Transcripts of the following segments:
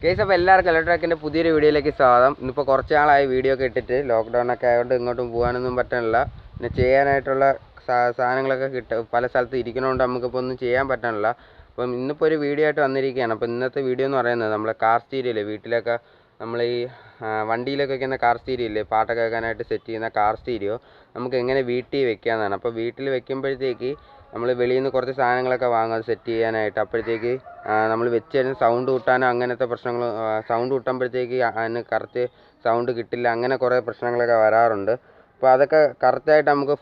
Case അപ്പോൾ എല്ലാവർക്കും ഇലക്ട്രിക്കിൻ്റെ പുതിയൊരു വീഡിയോയിലേക്ക് സ്വാഗതം. ഇന്നിപ്പോൾ കുറച്ച് നാളായി വീഡിയോ ഒക്കെ ഇട്ടിട്ട്, ലോക്ക്ഡൗണൊക്കെ ആയതുകൊണ്ട് ഇങ്ങോട്ടും പോകാനൊന്നും പറ്റണില്ല. പിന്നെ ചെയ്യാനായിട്ടുള്ള സാധനങ്ങളൊക്കെ പല സ്ഥലത്ത് ഇരിക്കണോണ്ട് നമുക്കിപ്പോൾ ഒന്നും ചെയ്യാൻ പറ്റണില്ല. അപ്പം ഇന്നിപ്പോൾ ഒരു വീഡിയോ ആയിട്ട് വന്നിരിക്കുകയാണ്. അപ്പോൾ ഇന്നത്തെ വീഡിയോ എന്ന് പറയുന്നത് നമ്മളെ കാർ സ്റ്റീരിയോ ഇല്ലേ, വീട്ടിലൊക്കെ നമ്മൾ ഈ വണ്ടിയിലൊക്കെ വയ്ക്കുന്ന കാർ സ്റ്റീരിയോ ഇല്ലേ, പാട്ടൊക്കെ വെക്കാനായിട്ട് സെറ്റ് ചെയ്യുന്ന കാർ സ്റ്റീരിയോ നമുക്ക് എങ്ങനെ വീട്ടിൽ വെക്കാമെന്നാണ്. അപ്പോൾ വീട്ടിൽ വെക്കുമ്പോഴത്തേക്ക് നമ്മൾ വെളിയിൽ നിന്ന് കുറച്ച് സാധനങ്ങളൊക്കെ വാങ്ങാം സെറ്റ് ചെയ്യാനായിട്ട്. അപ്പോഴത്തേക്ക് നമ്മൾ വെച്ച് കഴിഞ്ഞാൽ സൗണ്ട് കൂട്ടാനോ അങ്ങനത്തെ പ്രശ്നങ്ങൾ, സൗണ്ട് കൂട്ടുമ്പോഴത്തേക്ക് അതിന് കറക്റ്റ് സൗണ്ട് കിട്ടില്ല, അങ്ങനെ കുറേ പ്രശ്നങ്ങളൊക്കെ വരാറുണ്ട്. അപ്പോൾ അതൊക്കെ കറക്റ്റായിട്ട് നമുക്ക്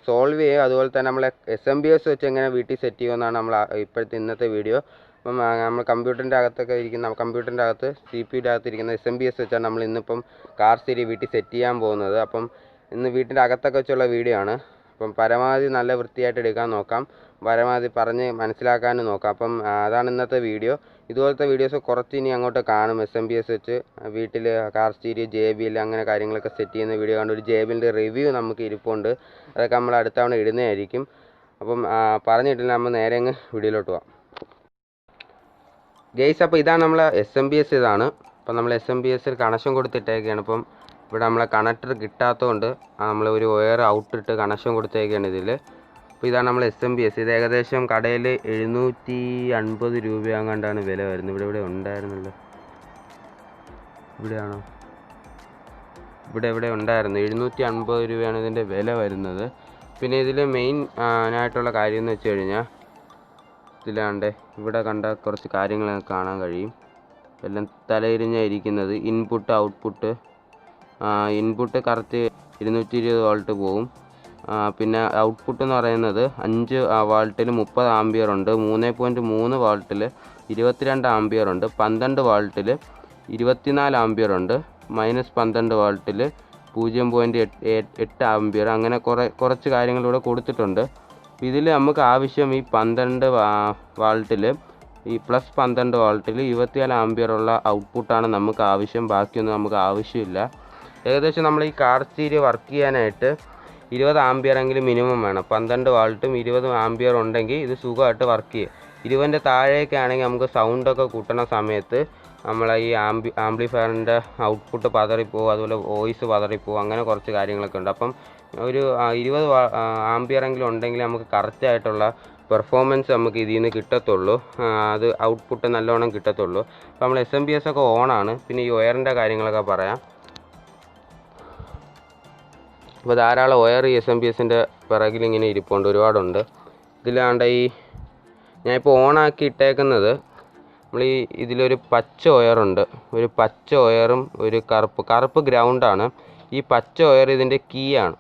സോൾവ് ചെയ്യും. അതുപോലെ തന്നെ നമ്മൾ SMPS വെച്ച് എങ്ങനെ വീട്ടിൽ സെറ്റ് ചെയ്യുമെന്നാണ് നമ്മൾ ഇപ്പോഴത്തെ ഇന്നത്തെ വീഡിയോ. അപ്പം നമ്മൾ കമ്പ്യൂട്ടറിൻ്റെ അകത്തൊക്കെ ഇരിക്കുന്ന, കമ്പ്യൂട്ടറിൻ്റെ അകത്ത് CPU അകത്ത് ഇരിക്കുന്ന SMPS വെച്ചാണ് നമ്മൾ ഇന്നിപ്പം കാർ സ്റ്റീരിയോ വീട്ടിൽ സെറ്റ് ചെയ്യാൻ പോകുന്നത്. അപ്പം ഇന്ന് വീട്ടിൻ്റെ അകത്തൊക്കെ വെച്ചുള്ള വീഡിയോ ആണ്. അപ്പം പരമാവധി നല്ല വൃത്തിയായിട്ട് എടുക്കാൻ നോക്കാം, പരമാവധി പറഞ്ഞ് മനസ്സിലാക്കാനും നോക്കാം. അപ്പം അതാണ് ഇന്നത്തെ വീഡിയോ. ഇതുപോലത്തെ വീഡിയോസ് കുറച്ച് ഇനി അങ്ങോട്ട് കാണും. SMPS വെച്ച് വീട്ടിൽ കാർ സ്റ്റീരിയോ, JBL അങ്ങനെ കാര്യങ്ങളൊക്കെ സെറ്റ് ചെയ്യുന്ന വീഡിയോ കണ്ട് ഒരു JBLൻ്റെ റിവ്യൂ നമുക്ക് ഇരിപ്പുണ്ട്. അതൊക്കെ നമ്മൾ അടുത്ത തവണ ഇടുന്നതായിരിക്കും. അപ്പം പറഞ്ഞിട്ടില്ല, നമ്മൾ നേരെ അങ്ങ് വീഡിയോയിലോട്ട് പോകാം. ഗെയ്സ്, അപ്പോൾ ഇതാണ് നമ്മളെ SMPS. ഇതാണ് അപ്പം നമ്മൾ SMPSൽ കണക്ഷൻ കൊടുത്തിട്ടേക്കാണ്. ഇപ്പം ഇവിടെ നമ്മളെ കണക്ടർ കിട്ടാത്തതുകൊണ്ട് നമ്മൾ ഒരു വയർ ഔട്ടിട്ട് കണക്ഷൻ കൊടുത്തേക്കാണ് ഇതിൽ. അപ്പോൾ ഇതാണ് നമ്മൾ SMPS. ഇത് ഏകദേശം കടയിൽ 750 രൂപയാങ്ങാണ്ടാണ് വില വരുന്നത്. ഇവിടെ ഉണ്ടായിരുന്നല്ലോ, ഇവിടെയാണോ, ഇവിടെ ഉണ്ടായിരുന്നു 750 രൂപയാണ് ഇതിൻ്റെ വില വരുന്നത്. പിന്നെ ഇതിൽ മെയിൻ ആയിട്ടുള്ള കാര്യം എന്ന് വെച്ച് കഴിഞ്ഞാൽ ഇതിലാണ്ട് ഇവിടെ കണ്ട കുറച്ച് കാര്യങ്ങൾ കാണാൻ കഴിയും. എല്ലാം തലയിരിഞ്ഞായിരിക്കുന്നത്. Input output, input correct 220 volt പോവും. പിന്നെ ഔട്ട്പുട്ട് എന്ന് പറയുന്നത് 5 വാൾട്ടിൽ 30 ആംപിയർ ഉണ്ട്, 3.3 വാൾട്ടിൽ 22 ആംപിയർ ഉണ്ട്, 12 വാൾട്ടിൽ 24 ആംപിയർ ഉണ്ട്, -12 വാൾട്ടിൽ 0.8 ആംപിയർ. അങ്ങനെ കുറച്ച് കാര്യങ്ങളിവിടെ കൊടുത്തിട്ടുണ്ട്. ഇതിൽ നമുക്ക് ആവശ്യം ഈ 12 വാൾട്ടിൽ ഈ +12 വാൾട്ടിൽ 24 ആംപിയർ ഉള്ള ഔട്ട്പുട്ടാണ് നമുക്ക് ആവശ്യം. ബാക്കിയൊന്നും നമുക്ക് ആവശ്യമില്ല. ഏകദേശം നമ്മൾ ഈ കാർ സ്റ്റീരിയോ വർക്ക് ചെയ്യാനായിട്ട് 20 ആംപിയർ എങ്കിലും മിനിമം വേണം. 12 വാൾട്ടും 20 ആംപിയർ ഉണ്ടെങ്കിൽ ഇത് സുഖമായിട്ട് വർക്ക് ചെയ്യും. 20ൻ്റെ താഴേക്ക് ആണെങ്കിൽ നമുക്ക് സൗണ്ടൊക്കെ കൂട്ടുന്ന സമയത്ത് നമ്മളെ ഈ ആംപ്ലിഫയറിൻ്റെ ഔട്ട്പുട്ട് പതറിപ്പോവും, അതുപോലെ വോയിസ് പതറിപ്പോവും, അങ്ങനെ കുറച്ച് കാര്യങ്ങളൊക്കെ ഉണ്ട്. അപ്പം ഒരു 20 ആംപിയർ എങ്കിലും ഉണ്ടെങ്കിൽ നമുക്ക് കറക്റ്റായിട്ടുള്ള പെർഫോമൻസ് നമുക്ക് ഇതിൽ നിന്ന് കിട്ടത്തുള്ളൂ, അത് ഔട്ട്പുട്ട് നല്ലോണം കിട്ടത്തുള്ളൂ. അപ്പോൾ നമ്മൾ SMPS ഒക്കെ ഓണാണ്. പിന്നെ ഈ വയറിൻ്റെ കാര്യങ്ങളൊക്കെ പറയാം. അപ്പോൾ ധാരാളം വയർ ഈ SMPSൻ്റെ പിറകിൽ ഇങ്ങനെ ഇരിപ്പുണ്ട്, ഒരുപാടുണ്ട്. ഇതിലാണ്ട് ഈ ഞാനിപ്പോൾ ഓണാക്കി ഇട്ടേക്കുന്നത്, നമ്മൾ ഇതിലൊരു പച്ച വയറുണ്ട്, ഒരു പച്ച വയറും ഒരു കറുപ്പ് ഗ്രൗണ്ടാണ്. ഈ പച്ച വയർ ഇതിൻ്റെ കീ ആണ്,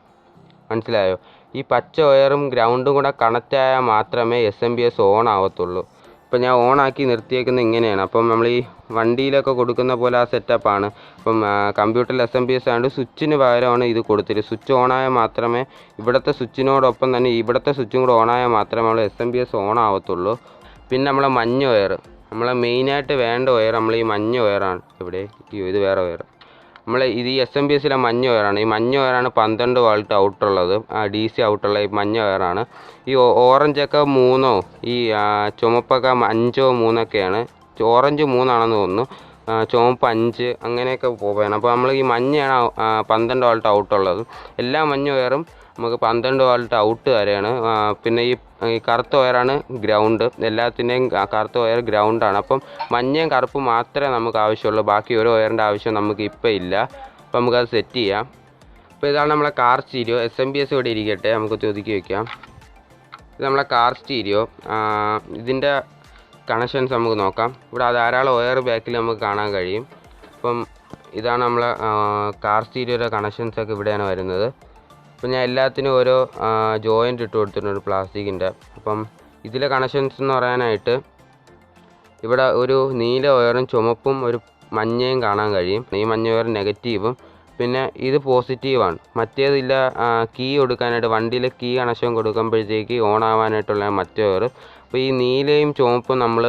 മനസ്സിലായോ? ഈ പച്ച വയറും ഗ്രൗണ്ടും കൂടെ കണക്റ്റ് ആയാൽ മാത്രമേ SMPS ഓൺ ആവത്തുള്ളൂ. ഇപ്പം ഞാൻ ഓണാക്കി നിർത്തിയേക്കുന്നത് ഇങ്ങനെയാണ്. അപ്പം നമ്മൾ ഈ വണ്ടിയിലൊക്കെ കൊടുക്കുന്ന പോലെ ആ സെറ്റപ്പാണ്. അപ്പം കമ്പ്യൂട്ടറിൽ SMPS ആയതുകൊണ്ട് സ്വിച്ചിന് പകരമാണ് ഇത് കൊടുത്തിട്ട്. സ്വിച്ച് ഓണായാൽ മാത്രമേ, ഇവിടുത്തെ സ്വിച്ചിനോടൊപ്പം തന്നെ ഇവിടുത്തെ സ്വിച്ചും കൂടെ ഓണായാൽ മാത്രമേ നമ്മൾ SMPS ഓൺ ആവത്തുള്ളൂ. പിന്നെ നമ്മളെ മഞ്ഞ വയർ, നമ്മളെ മെയിനായിട്ട് വേണ്ട വയർ നമ്മൾ ഈ മഞ്ഞ വയറാണ്. ഇവിടെ ഇത് വേറെ വയർ. ഇത് ഈ SMPSലെ മഞ്ഞ വയറാണ്. ഈ മഞ്ഞ വയറാണ് 12 വാൾട്ട് ഔട്ടുള്ളത്, DC ഔട്ടുള്ള ഈ മഞ്ഞ വയറാണ്. ഈ ഓറഞ്ചൊക്കെ 3 ഈ ചുമപ്പൊക്കെ 5 3 ഓറഞ്ച് 3 ആണെന്ന് തോന്നുന്നു, ചുമപ്പ് 5 അങ്ങനെയൊക്കെ പോവുകയാണ്. അപ്പോൾ നമ്മൾ ഈ മഞ്ഞയാണ് 12 വാൾട്ട് ഔട്ടുള്ളത്. എല്ലാ മഞ്ഞ വയറും നമുക്ക് 12 വാൾട്ട് ഔട്ട് വരെയാണ്. പിന്നെ ഈ കറുത്ത വയറാണ് ഗ്രൗണ്ട്. എല്ലാത്തിൻ്റെയും കറുത്ത വയർ ഗ്രൗണ്ടാണ്. അപ്പം മഞ്ഞയും കറുപ്പും മാത്രമേ നമുക്ക് ആവശ്യമുള്ളൂ, ബാക്കി ഒരു വയറിൻ്റെ ആവശ്യം നമുക്ക് ഇപ്പം ഇല്ല. അപ്പം നമുക്കത് സെറ്റ് ചെയ്യാം. അപ്പോൾ ഇതാണ് നമ്മളെ കാർ സ്റ്റീരിയോ. SMPS ഇവിടെ ഇരിക്കട്ടെ, നമുക്ക് ഒതുക്കി വയ്ക്കാം. ഇത് നമ്മളെ കാർ സ്റ്റീരിയോ. ഇതിൻ്റെ കണക്ഷൻസ് നമുക്ക് നോക്കാം. ഇവിടെ ധാരാളം വയർ ബാക്കിൽ നമുക്ക് കാണാൻ കഴിയും. അപ്പം ഇതാണ് നമ്മളെ കാർ സ്റ്റീരിയോയുടെ കണക്ഷൻസൊക്കെ ഇവിടെയാണ് വരുന്നത്. അപ്പം ഞാൻ എല്ലാത്തിനും ഓരോ ജോയിൻ്റ് ഇട്ട് കൊടുത്തിട്ടുണ്ട് പ്ലാസ്റ്റിക്കിൻ്റെ. അപ്പം ഇതിലെ കണക്ഷൻസ് എന്ന് പറയാനായിട്ട് ഇവിടെ ഒരു നീല വയറും ചുമപ്പും ഒരു മഞ്ഞയും കാണാൻ കഴിയും. ഈ മഞ്ഞ വയർ നെഗറ്റീവും, പിന്നെ ഇത് പോസിറ്റീവാണ്. മറ്റേതില്ല, കീ കൊടുക്കാനായിട്ട് വണ്ടിയിൽ കീ കണക്ഷൻ കൊടുക്കുമ്പോഴത്തേക്ക് ഓൺ ആവാനായിട്ടുള്ള മറ്റേ വയർ. അപ്പോൾ ഈ നീലയും ചുവപ്പും നമ്മൾ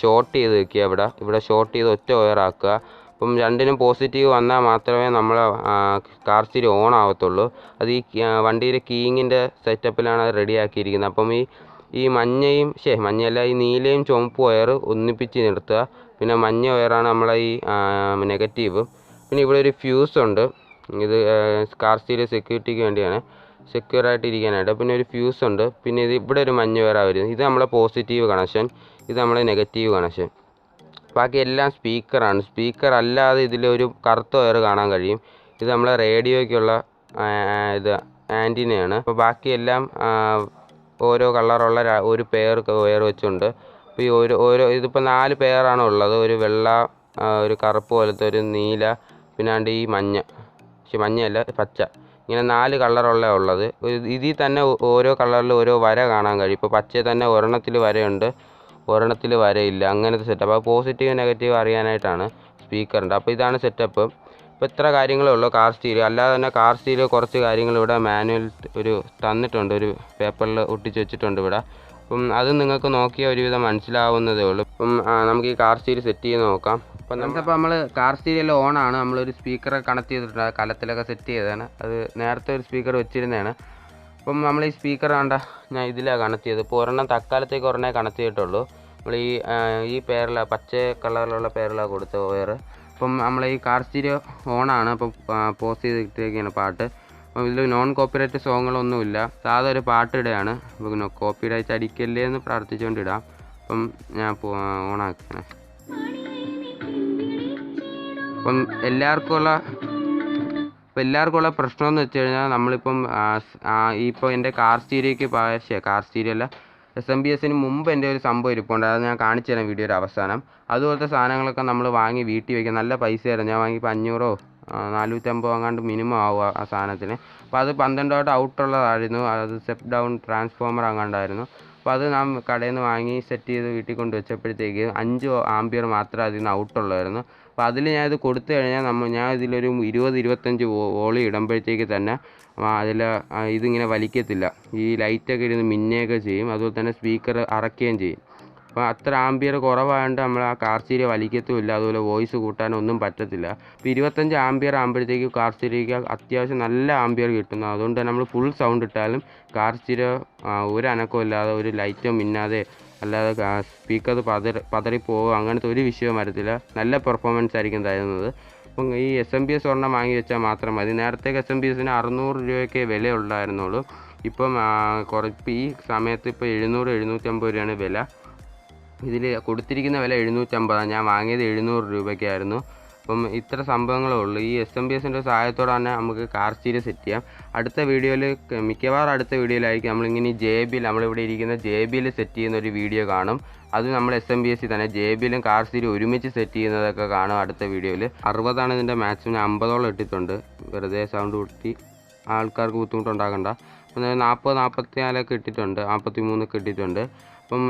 ഷോർട്ട് ചെയ്ത് വെക്കുക. ഇവിടെ ഷോർട്ട് ചെയ്ത് ഒറ്റ വയറാക്കുക. അപ്പം രണ്ടിനും പോസിറ്റീവ് വന്നാൽ മാത്രമേ നമ്മൾ കാർ സ്റ്റീരിയോ ഓൺ ആവത്തുള്ളൂ. അത് ഈ വണ്ടിയുടെ കീയിങ്ങിൻ്റെ സെറ്റപ്പിലാണ് അത് റെഡിയാക്കിയിരിക്കുന്നത്. അപ്പം ഈ മഞ്ഞയും മഞ്ഞയല്ല, ഈ നീലയും ചുവപ്പ് വയർ ഒന്നിപ്പിച്ച് നിർത്തുക. പിന്നെ മഞ്ഞ വയറാണ് നമ്മളെ ഈ നെഗറ്റീവ്. പിന്നെ ഇവിടെ ഒരു ഫ്യൂസ് ഉണ്ട്, ഇത് കാർ സ്റ്റീരിയോ സെക്യൂരിറ്റിക്ക് വേണ്ടിയാണ്, സെക്യൂർ ആയിട്ട് ഇരിക്കാനായിട്ട്. പിന്നെ ഒരു ഫ്യൂസ് ഉണ്ട്. പിന്നെ ഇത് ഇവിടെ ഒരു മഞ്ഞ വയറാണ് വരുന്നത്, ഇത് നമ്മളെ പോസിറ്റീവ് കണക്ഷൻ, ഇത് നമ്മളെ നെഗറ്റീവ് കണക്ഷൻ. ബാക്കി എല്ലാം സ്പീക്കറാണ്. സ്പീക്കർ അല്ലാതെ ഇതിലൊരു കറുത്ത വയർ കാണാൻ കഴിയും, ഇത് നമ്മളെ റേഡിയോയ്ക്കുള്ള ഇത് ആൻറ്റിനയാണ്. അപ്പോൾ ബാക്കിയെല്ലാം ഓരോ കളറുള്ള ഒരു പെയർ വയർ വെച്ചുണ്ട്. അപ്പോൾ ഈ ഓരോ ഇതിപ്പോൾ 4 പെയറാണ് ഉള്ളത്, ഒരു വെള്ള, ഒരു കറുപ്പ് പോലത്തെ, ഒരു നീല, പിന്നെ ഈ മഞ്ഞ, പക്ഷെ മഞ്ഞയല്ല പച്ച, ഇങ്ങനെ 4 കളറുള്ള ഉള്ളത്. ഇതിൽ തന്നെ ഓരോ കളറിൽ ഓരോ വര കാണാൻ കഴിയും. ഇപ്പോൾ പച്ചയിൽ തന്നെ ഒരെണ്ണത്തിൽ വരയുണ്ട്, ഒരെണ്ണത്തിൽ വരയില്ല, അങ്ങനത്തെ സെറ്റപ്പ്. അപ്പോൾ പോസിറ്റീവ് നെഗറ്റീവ് അറിയാനായിട്ടാണ് സ്പീക്കറിൻ്റെ. അപ്പോൾ ഇതാണ് സെറ്റപ്പ്. ഇപ്പോൾ ഇത്ര കാര്യങ്ങളേ ഉള്ളൂ കാർ സ്റ്റീരിയോ. അല്ലാതെ തന്നെ കാർ സ്റ്റീരിയോ കുറച്ച് കാര്യങ്ങൾ ഇവിടെ മാനുവൽ ഒരു തന്നിട്ടുണ്ട്, ഒരു പേപ്പറിൽ ഒട്ടിച്ച് വെച്ചിട്ടുണ്ട് ഇവിടെ. അപ്പം അത് നിങ്ങൾക്ക് നോക്കിയാൽ ഒരുവിധം മനസ്സിലാവുന്നതേ ഉള്ളൂ. അപ്പം നമുക്ക് ഈ കാർ സ്റ്റീരിയോ സെറ്റ് ചെയ്ത് നോക്കാം. അപ്പം നമ്മൾ കാർ സ്റ്റീരിയോ ഓണാണ്, നമ്മളൊരു സ്പീക്കറെ കണക്ട് ചെയ്തിട്ടുണ്ട്, കലത്തിലൊക്കെ സെറ്റ് ചെയ്തതാണ്. അത് നേരത്തെ ഒരു സ്പീക്കർ വെച്ചിരുന്നതാണ്. അപ്പം നമ്മൾ ഈ സ്പീക്കർ കണ്ട ഞാൻ ഇതിലാണ് കണക്ട് ചെയ്തത്. ഇപ്പോൾ ഒരെണ്ണം തൽക്കാലത്തേക്ക് ഒരെണ്ണേ കണക്ട് ചെയ്തിട്ടുള്ളൂ. നമ്മൾ ഈ പേരിലാണ്, പച്ച കളറിലുള്ള പേരിലാണ് കൊടുത്ത വയർ. അപ്പം നമ്മൾ ഈ കാർ സ്റ്റീരിയോ ഓണാണ്. അപ്പം പോസ്റ്റ് ചെയ്തിട്ടേക്കാണ് പാട്ട്. അപ്പം ഇതിൽ നോൺ കോപ്പിറൈറ്റ് സോങ്ങുകളൊന്നുമില്ല, സാധാ ഒരു പാട്ട് ഇടുകയാണ്. അപ്പം കോപ്പിറൈറ്റ് അടിക്കല്ലേ എന്ന് പ്രാർത്ഥിച്ചുകൊണ്ടിടാം. അപ്പം ഞാൻ ഓണാക്കുകയാണ്. അപ്പം എല്ലാവർക്കുമുള്ള പ്രശ്നമെന്ന് വെച്ച് കഴിഞ്ഞാൽ നമ്മളിപ്പം ഇപ്പോൾ എൻ്റെ കാർ സ്റ്റീരിയോയ്ക്ക് കാർ സ്റ്റീരിയോ അല്ല, SMPSന് മുമ്പ് എൻ്റെ ഒരു സംഭവം ഇരിപ്പുണ്ട്, അത് ഞാൻ കാണിച്ചു തരാം വീഡിയോയുടെ അവസാനം. അതുപോലത്തെ സാധനങ്ങളൊക്കെ നമ്മൾ വാങ്ങി വീട്ടിൽ വയ്ക്കുക, നല്ല പൈസയായിരുന്നു. ഞാൻ വാങ്ങിയപ്പോൾ 500 450 അങ്ങാണ്ട് മിനിമം ആവുക ആ സാധനത്തിന്. അപ്പോൾ അത് 12 വാട്ട് ഔട്ടുള്ളതായിരുന്നു, അത് സ്റ്റെപ്പ് ഡൗൺ ട്രാൻസ്ഫോമർ അങ്ങാണ്ടായിരുന്നു. അപ്പോൾ അത് ഞാൻ കടയിൽ നിന്ന് വാങ്ങി സെറ്റ് ചെയ്ത് വീട്ടിൽ കൊണ്ട് വെച്ചപ്പോഴത്തേക്ക് 5 ആംപിയർ മാത്രമേ അതിൽ നിന്ന് ഔട്ടുള്ളായിരുന്നു. അപ്പോൾ അതിൽ ഞാനിത് കൊടുത്തു കഴിഞ്ഞാൽ ഞാൻ ഇതിലൊരു 20-25 വോളി ഇടുമ്പോഴത്തേക്ക് തന്നെ അതിൽ ഇതിങ്ങനെ വലിക്കത്തില്ല, ഈ ലൈറ്റൊക്കെ ഇരുന്ന് മിന്നുകയൊക്കെ ചെയ്യും, അതുപോലെ തന്നെ സ്പീക്കർ അറക്കുകയും ചെയ്യും. അപ്പോൾ അത്ര ആംപിയർ കുറവായതുകൊണ്ട് നമ്മൾ ആ കാർ സ്റ്റീരിയോ വലിക്കത്തുമില്ല, അതുപോലെ വോയിസ് കൂട്ടാനൊന്നും പറ്റത്തില്ല. ഇപ്പോൾ 25 ആംപിയർ ആകുമ്പോഴത്തേക്ക് കാർ സ്റ്റീരിയോയ്ക്ക് അത്യാവശ്യം നല്ല ആംപിയർ കിട്ടുന്നു. അതുകൊണ്ട് തന്നെ നമ്മൾ ഫുൾ സൗണ്ട് ഇട്ടാലും കാർ സ്റ്റീരിയോ ഒരു അനക്കവും ഇല്ലാതെ, ഒരു ലൈറ്റോ മിന്നാതെ, അല്ലാതെ സ്പീക്കർ പതറിപ്പോവുക അങ്ങനത്തെ ഒരു വിഷയവും വരത്തില്ല, നല്ല പെർഫോമൻസ് ആയിരിക്കും തരുന്നത്. അപ്പം ഈ SMPS ഒരെണ്ണം വാങ്ങി വെച്ചാൽ മാത്രം മതി. നേരത്തേക്ക് SMPSന് 600 രൂപയൊക്കെ വില ഉണ്ടായിരുന്നുള്ളൂ. ഇപ്പം ഈ സമയത്ത് ഇപ്പോൾ 700-750 രൂപയാണ് വില. ഇതിൽ കൊടുത്തിരിക്കുന്ന വില 750, ഞാൻ വാങ്ങിയത് 700 രൂപയ്ക്കായിരുന്നു. അപ്പം ഇത്ര സംഭവങ്ങളേ ഉള്ളൂ. ഈ SMPSൻ്റെ സഹായത്തോടെ തന്നെ നമുക്ക് കാർ സ്റ്റീരിയോ സെറ്റ് ചെയ്യാം. അടുത്ത വീഡിയോയിൽ, മിക്കവാറും അടുത്ത വീഡിയോയിലായിരിക്കും നമ്മളിങ്ങനെ നമ്മളിവിടെ ഇരിക്കുന്ന JBL സെറ്റ് ചെയ്യുന്ന ഒരു വീഡിയോ കാണും. അത് നമ്മൾ SMPS തന്നെ JBLും കാർ സ്റ്റീരിയോ ഒരുമിച്ച് സെറ്റ് ചെയ്യുന്നതൊക്കെ കാണും അടുത്ത വീഡിയോയിൽ. 60 ഇതിൻ്റെ മാക്സിമം, 50ഓളം ഇട്ടിട്ടുണ്ട്, വെറുതെ സൗണ്ട് കൂട്ടി ആൾക്കാർക്ക് ബുദ്ധിമുട്ടുണ്ടാക്കണ്ട. അപ്പം 40-44 ഇട്ടിട്ടുണ്ട്, 43 ഇട്ടിട്ടുണ്ട്. അപ്പം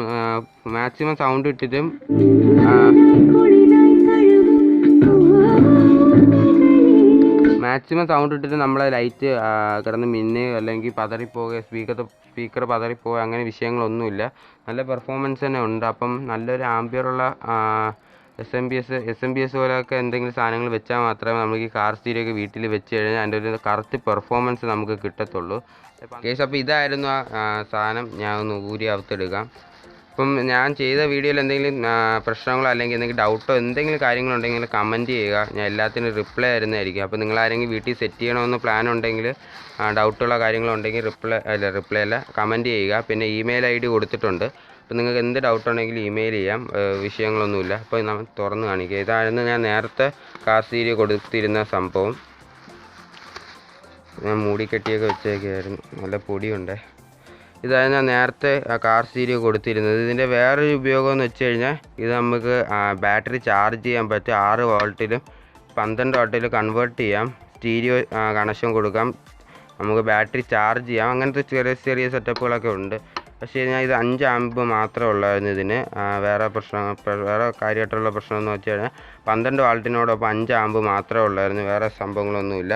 മാക്സിമം സൗണ്ട് ഇട്ടിട്ടും നമ്മളെ ലൈറ്റ് കിടന്ന് മിന്നുകയോ അല്ലെങ്കിൽ പതറിപ്പോവുകയോ സ്പീക്കർ പതറിപ്പോവുകയോ അങ്ങനെ വിഷയങ്ങളൊന്നുമില്ല, നല്ല പെർഫോമൻസ് തന്നെ ഉണ്ട്. അപ്പം നല്ലൊരു ആംപിയറുള്ള SMPS പോലെയൊക്കെ എന്തെങ്കിലും സാധനങ്ങൾ വെച്ചാൽ മാത്രമേ നമുക്ക് ഈ കാർ സ്റ്റീരിയോ ഒക്കെ വീട്ടിൽ വെച്ച് കഴിഞ്ഞാൽ അതിൻ്റെ ഒരു കറക്റ്റ് പെർഫോമൻസ് നമുക്ക് കിട്ടത്തുള്ളൂ. അപ്പോൾ ഇതായിരുന്നു ആ സാധനം. ഞാൻ ഒന്ന് ഊരി അകത്തെടുക്കാം. അപ്പം ഞാൻ ചെയ്ത വീഡിയോയിൽ എന്തെങ്കിലും പ്രശ്നങ്ങളോ അല്ലെങ്കിൽ എന്തെങ്കിലും ഡൗട്ടോ എന്തെങ്കിലും കാര്യങ്ങളുണ്ടെങ്കിൽ കമൻറ്റ് ചെയ്യുക, ഞാൻ എല്ലാത്തിനും റിപ്ലൈ തരുന്നതായിരിക്കും. അപ്പോൾ നിങ്ങളാരെങ്കിലും വീട്ടിൽ സെറ്റ് ചെയ്യണമെന്ന് പ്ലാൻ ഉണ്ടെങ്കിൽ, ഡൗട്ടുള്ള കാര്യങ്ങളുണ്ടെങ്കിൽ റിപ്ലൈ അല്ല കമൻറ്റ് ചെയ്യുക. പിന്നെ ഇമെയിൽ ID കൊടുത്തിട്ടുണ്ട്, അപ്പോൾ നിങ്ങൾക്ക് എന്ത് ഡൗട്ടുണ്ടെങ്കിലും ഇമെയിൽ ചെയ്യാം, വിഷയങ്ങളൊന്നുമില്ല. അപ്പോൾ നമ്മൾ തുറന്ന് കാണിക്കുക. ഇതായിരുന്നു ഞാൻ നേരത്തെ കാർ സ്റ്റീരിയോ കൊടുത്തിരുന്ന സംഭവം. ഞാൻ മൂടിക്കെട്ടിയൊക്കെ വെച്ചേക്കായിരുന്നു, നല്ല പൊടിയുണ്ട്. ഇതായിരുന്നു ഞാൻ നേരത്തെ കാർ സ്റ്റീരിയോ കൊടുത്തിരുന്നത്. ഇതിൻ്റെ വേറൊരു ഉപയോഗം എന്ന് വെച്ച് കഴിഞ്ഞാൽ ഇത് നമുക്ക് ബാറ്ററി ചാർജ് ചെയ്യാൻ പറ്റും. 6 വോൾട്ടിലും 12 വാട്ടിലും കൺവേർട്ട് ചെയ്യാം, സ്റ്റീരിയോ കണക്ഷൻ കൊടുക്കാം, നമുക്ക് ബാറ്ററി ചാർജ് ചെയ്യാം, അങ്ങനത്തെ ചെറിയ സെറ്റപ്പുകളൊക്കെ ഉണ്ട്. പക്ഷേ ഞാൻ ഇത് 5 ആമ്പ് മാത്രമേ ഉള്ളായിരുന്നു ഇതിന്. വേറെ കാര്യമായിട്ടുള്ള പ്രശ്നം എന്ന് വെച്ച് കഴിഞ്ഞാൽ 12 വാൾട്ടിനോടൊപ്പം 5 ആമ്പ് മാത്രമേ ഉള്ളായിരുന്നു, വേറെ സംഭവങ്ങളൊന്നുമില്ല.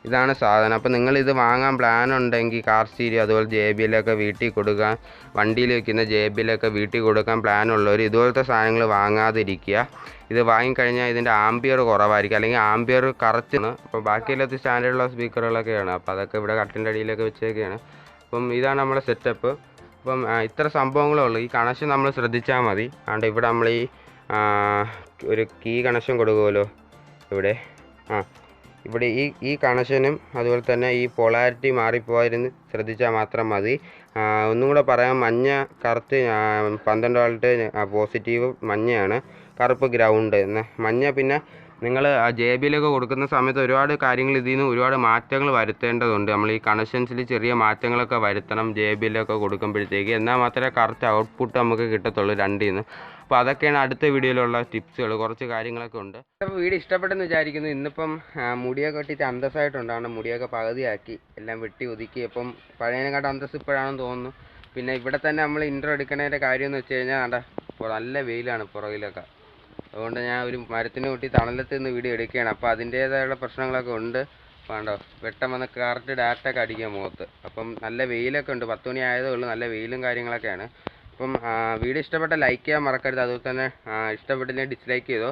ഇതാണ് സാധനം. അപ്പോൾ നിങ്ങളിത് വാങ്ങാൻ പ്ലാൻ ഉണ്ടെങ്കിൽ കാർ സ്റ്റീരിയോ അതുപോലെ JBLൊക്കെ വീട്ടിൽ കൊടുക്കാൻ, വണ്ടിയിൽ വയ്ക്കുന്ന JBLൊക്കെ വീട്ടിൽ കൊടുക്കാൻ പ്ലാൻ ഉള്ളവർ ഇതുപോലത്തെ സാധനങ്ങൾ വാങ്ങാതിരിക്കുക. ഇത് വാങ്ങിക്കഴിഞ്ഞാൽ ഇതിൻ്റെ ആംപിയർ കുറവായിരിക്കും, അല്ലെങ്കിൽ ആംപിയർ കറക്റ്റാണ്. അപ്പോൾ ബാക്കിയെല്ലാത്ത സ്റ്റാൻഡേർഡുള്ള സ്പീക്കറുകളൊക്കെയാണ്, അപ്പോൾ അതൊക്കെ ഇവിടെ കട്ടിൻ്റെ അടിയിലൊക്കെ വെച്ചേക്കാണ്. അപ്പം ഇതാണ് നമ്മുടെ സെറ്റപ്പ്. അപ്പം ഇത്ര സംഭവങ്ങളേ ഉള്ളൂ. ഈ കണക്ഷൻ നമ്മൾ ശ്രദ്ധിച്ചാൽ മതി. അതുകൊണ്ട് ഇവിടെ നമ്മൾ ഈ ഒരു കീ കണക്ഷൻ കൊടുക്കുമല്ലോ ഇവിടെ. ഇവിടെ ഈ കണക്ഷനും അതുപോലെ തന്നെ ഈ പൊളാരിറ്റി മാറിപ്പോയിരുന്ന് ശ്രദ്ധിച്ചാൽ മാത്രം മതി. ഒന്നും കൂടെ പറയാം, മഞ്ഞ കറുത്ത് 12 വോൾട്ട് പോസിറ്റീവ് മഞ്ഞയാണ്, കറുപ്പ് ഗ്രൗണ്ട് മഞ്ഞ. പിന്നെ നിങ്ങൾ JBLൊക്കെ കൊടുക്കുന്ന സമയത്ത് ഒരുപാട് കാര്യങ്ങൾ ഇതിൽ നിന്ന് ഒരുപാട് മാറ്റങ്ങൾ വരുത്തേണ്ടതുണ്ട്. നമ്മൾ ഈ കണക്ഷൻസിൽ ചെറിയ മാറ്റങ്ങളൊക്കെ വരുത്തണം JBLൊക്കെ കൊടുക്കുമ്പോഴത്തേക്ക്, എന്നാൽ മാത്രമേ കറക്റ്റ് ഔട്ട്പുട്ട് നമുക്ക് കിട്ടത്തുള്ളൂ രണ്ടിൽ നിന്ന്. അപ്പോൾ അതൊക്കെയാണ് അടുത്ത വീഡിയോയിലുള്ള ടിപ്സുകൾ, കുറച്ച് കാര്യങ്ങളൊക്കെ ഉണ്ട്. അപ്പോൾ വീഡിയോ ഇഷ്ടപ്പെട്ടെന്ന് വിചാരിക്കുന്നു. ഇന്നിപ്പം മുടിയൊക്കെ വെട്ടിയിട്ട് അന്തസ്സായിട്ടുണ്ടാണ്, മുടിയൊക്കെ പകുതിയാക്കി എല്ലാം വെട്ടി ഒതുക്കി. അപ്പം പഴയതിനെക്കാട്ടും അന്തസ് ഇപ്പോഴാണെന്ന് തോന്നുന്നു. പിന്നെ ഇവിടെ തന്നെ നമ്മൾ ഇൻട്രോ എടുക്കുന്നതിൻ്റെ കാര്യം എന്ന് വെച്ച് കഴിഞ്ഞാൽ നല്ല വെയിലാണ് പുറകിലൊക്കെ, അതുകൊണ്ട് ഞാൻ ഒരു മരത്തിന് കൂട്ടി തണലത്ത് നിന്ന് വീഡിയോ എടുക്കുകയാണ്. അപ്പോൾ അതിൻ്റേതായുള്ള പ്രശ്നങ്ങളൊക്കെ ഉണ്ട്. വേണ്ടോ വെട്ടം വന്ന് കറക്റ്റ് ഡാറ്റൊക്കെ അടിക്കുക മുഖത്ത്. അപ്പം നല്ല വെയിലൊക്കെ ഉണ്ട്, 10 മണി ആയതേ ഉള്ളൂ, നല്ല വെയിലും കാര്യങ്ങളൊക്കെയാണ്. അപ്പം വീഡിയോ ഇഷ്ടപ്പെട്ട ലൈക്ക് ചെയ്യാൻ മറക്കരുത്. അതുപോലെ തന്നെ ഇഷ്ടപ്പെട്ടില്ലെങ്കിൽ ഡിസ്ലൈക്ക് ചെയ്തോ.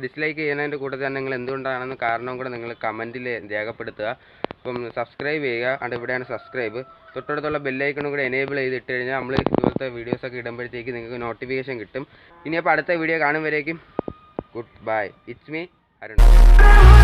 ഡിസ്ലൈക്ക് ചെയ്യുന്നതിൻ്റെ കൂട്ടത്തിൽ തന്നെ നിങ്ങൾ എന്തുകൊണ്ടാണെന്ന് കാരണം കൂടെ നിങ്ങൾ കമൻറ്റിൽ രേഖപ്പെടുത്തുക. അപ്പം സബ്സ്ക്രൈബ് ചെയ്യുക. അവിടെ ഇവിടെയാണ് സബ്സ്ക്രൈബ്. തൊട്ടടുത്തുള്ള ബെല്ലൈക്കണും കൂടെ എനേബിൾ ചെയ്തിട്ട് കഴിഞ്ഞാൽ നമ്മൾ ഇതുപോലത്തെ വീഡിയോസൊക്കെ ഇടുമ്പോഴത്തേക്ക് നിങ്ങൾക്ക് നോട്ടിഫിക്കേഷൻ കിട്ടും. ഇനിയപ്പോൾ അടുത്ത വീഡിയോ കാണുമ്പോഴേക്കും goodbye. It's me Arun.